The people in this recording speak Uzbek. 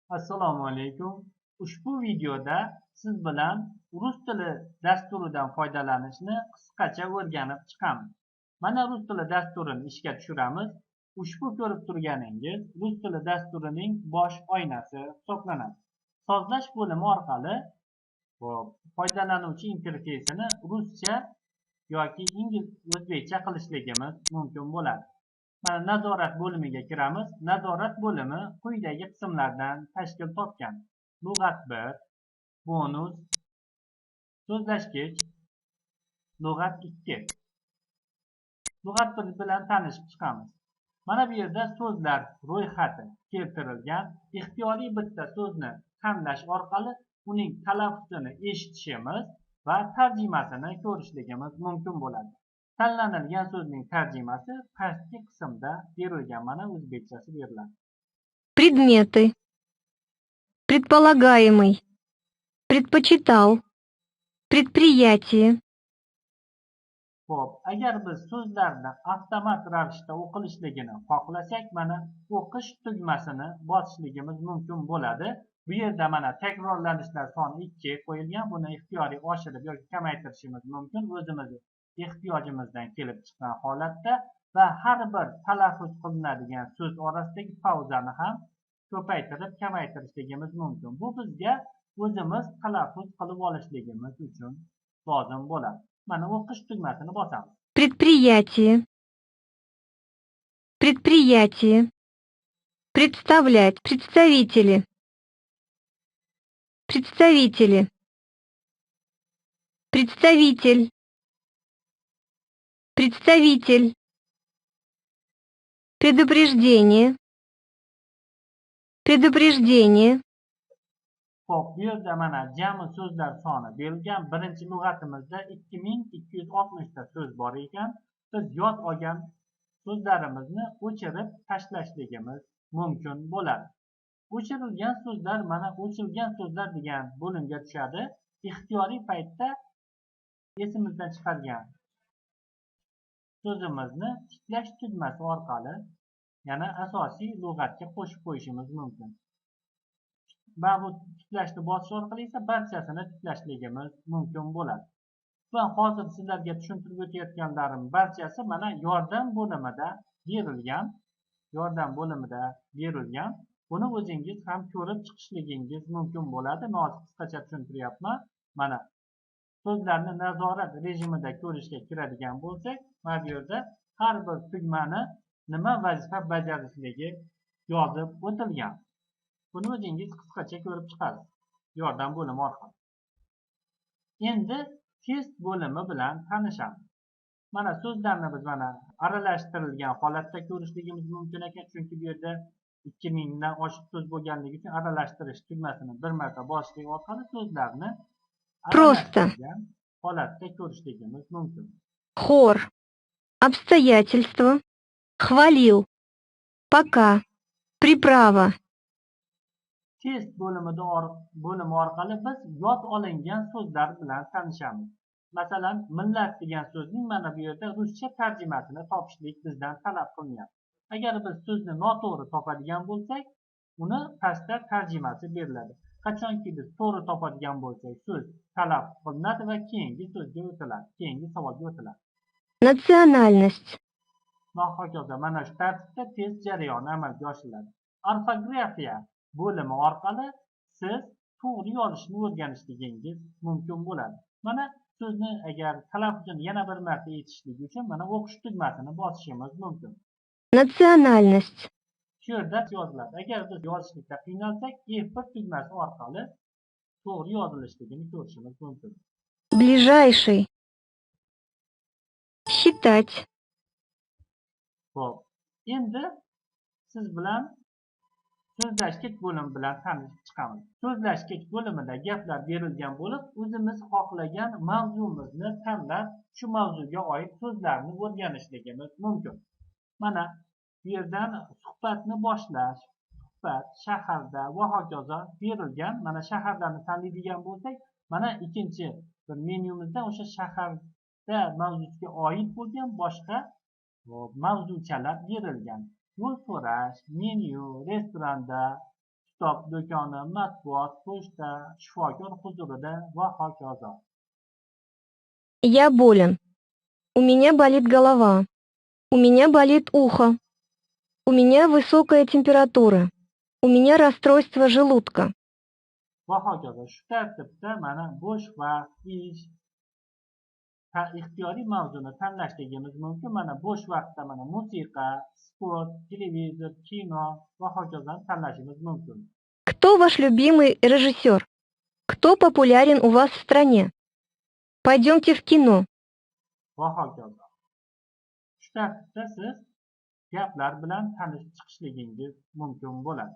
Assalomu alaykum. Ushbu videoda siz bilan rus tili dasturidan foydalanishni qisqacha o'rganib chiqamiz. Mana rus tili dasturini ishga tushiramiz. Ushbu ko'rib turganingiz rus tili dasturining bosh oynasi hisoblanadi. Sozlash bo'limi orqali foydalanuvchi interfeysini ruscha yoki o'zbekcha qilishligimiz mumkin bo'ladi. Mana nazorat bo'limiga kiramiz. Nazorat bo'limi quyidagi qismlardan tashkil topgan: lug'at 1, bonus, so'zlashgich, lug'at 2. Lug'at 1 bilan tanishib chiqamiz. Mana bu yerda so'zlar ro'yxati keltirilgan. Ixtiyoriy bitta so'zni tanlash orqali uning talaffuzini eshitishimiz va tarjimasini ko'rishligimiz mumkin bo'ladi. Tanlanilgan so'zning tarjimasi pastki qismda berilgan. Mana o'zbekchasi beriladi. Предметы. Предполагаемый. Предпочитал. Предприятие. Xo'p, agar biz so'zlarni avtomat ravishda o'qilishligini xohlasak, mana o'qish tugmasini bosishligimiz mumkin bo'ladi. Bu yerda mana takrorlanishlar soni 2 qo'yilgan. Buni ixtiyoriy oshirib yoki kamaytirishimiz mumkin o'zimizni ehtiyojimizdan kelib chiqqan holatda va har bir talaffuz qilinadigan so'z orasidagi pauzani ham ko'paytirib kamaytirishligimiz mumkin. Bu bizga o'zimiz talaffuz qilib olishligimiz uchun lozim bo'ladi. Mana o'qish tugmasini bosamiz. Предприятие. Предприятие. Представлять. Представители. Представители. Представитель. Представитель. Предупреждение. Предупреждение. Xo'p, bu yerda mana jami so'zlar soni berilgan. Birinchi lug'atimizda 2260 ta so'z bor ekan. Biz yod olgan so'zlarimizni o'chirib tashlashligimiz mumkin bo'ladi. O'chirilgan so'zlar mana o'chirilgan so'zlar degan bo'limga tushadi. Ixtiyoriy paytda esimizdan chiqargan so'zimizni tiklash tugmasi orqali yana asosiy lug'atga qo'shib qo'yishimiz mumkin. Va bu tiklashni bosish orqali esa barchasini tiklashligimiz mumkin bo'ladi. Va hozir sizlarga tushuntirib o'tayotganlarim barchasi mana yordam bo'limida berilgan. Yordam bo'limida berilgan. Buni o'zingiz ham ko'rib chiqishligingiz mumkin bo'ladi. Nozik qisqacha tushuntiryapman. Mana so'zlarni nazorat rejimida ko'rishga kiradigan bo'lsak, mana bu yerda har bir tugmani nima vazifa bajarishligi yozib o'tilgan. Buni o'zingiz qisqacha ko'rib chiqasiz yordam bo'limi orqali. Endi test bo'limi bilan tanishamiz. Mana so'zlarni biz mana aralashtirilgan holatda ko'rishligimiz mumkin ekan, chunki bu yerda 2000 dan oshiq so'z bo'lganligi uchun aralashtirish tugmasini bir marta bosishlik orqali so'zlarni aralashtirilgan holatda ko'rishligimiz mumkin. Хор. Обстоятельства. Хвалил. Пока. Приправа. Test bo'limi orqali biz yod olingan so'zlar bilan tanishamiz. Masalan, millat degan so'zning mana bu yerda ruscha tarjimasini topishlik bizdan talab qilinadi. Agar biz so'zni noto'g'ri topadigan bo'lsak, uni pastda tarjimasi beriladi. Qachonki biz to'g'ri topadigan bo'lsak, so'z talab qilinadi va keyingi so'zga o'tiladi, keyingi savolga o'tiladi. Национальность. Va hokazo mana shu tartibda test jarayoni amalga oshiriladi. Orfografiya bo'limi orqali siz to'g'ri yozishni o'rganishligingiz mumkin bo'ladi. Mana so'zni agar talaffuzini yana bir marta eshitishlik uchun mana o'qish tugmasini bosishimiz mumkin. Национальность. Shu yerda yoziladi. Agar biz yozishlikda qiynalsak, F1 tugmasi orqali to'g'ri yozilishligini ko'rishimiz mumkin. Ближайший. Считать. Xo'p. Endi siz bilan so'zlashgich bo'limi bilan tanishib chiqamiz. So'zlashgich bo'limida gaplar berilgan bo'lib, o'zimiz xohlagan mavzumizni tanlab, shu mavzuga oid so'zlarni o'rganishligimiz mumkin. Mana bu yerdan suhbatni boshlash, suhbat, shaharda va hokazo berilgan. Mana shaharlarni tanlaydigan bo'lsak, mana ikkinchi bir menyumizda o'sha shaharda mavzusiga oid bo'lgan boshqa mavzuchalar berilgan. Yo'l so'rash, menyu, restoranda kitob do'koni, matbuot, pochta, shifokor huzurida va hokazo. Я болен. У меня болит голова. У меня болит ухо. У меня высокая температура. У меня расстройство желудка. Va hokazo. Shu tartibda mana bo'sh vaqt, ish, ixtiyoriy mavzuni tanlashligimiz mumkin. Mana bo'sh vaqtda mana musiqa, sport, televizor, kino va hokazoni tanlashimiz mumkin. Кто ваш любимый режиссер? Кто популярен у вас в стране? Пойдемте в кино. Va hokazo. Shu tartibda siz gaplar bilan tanishib chiqishligingiz mumkin bo'ladi.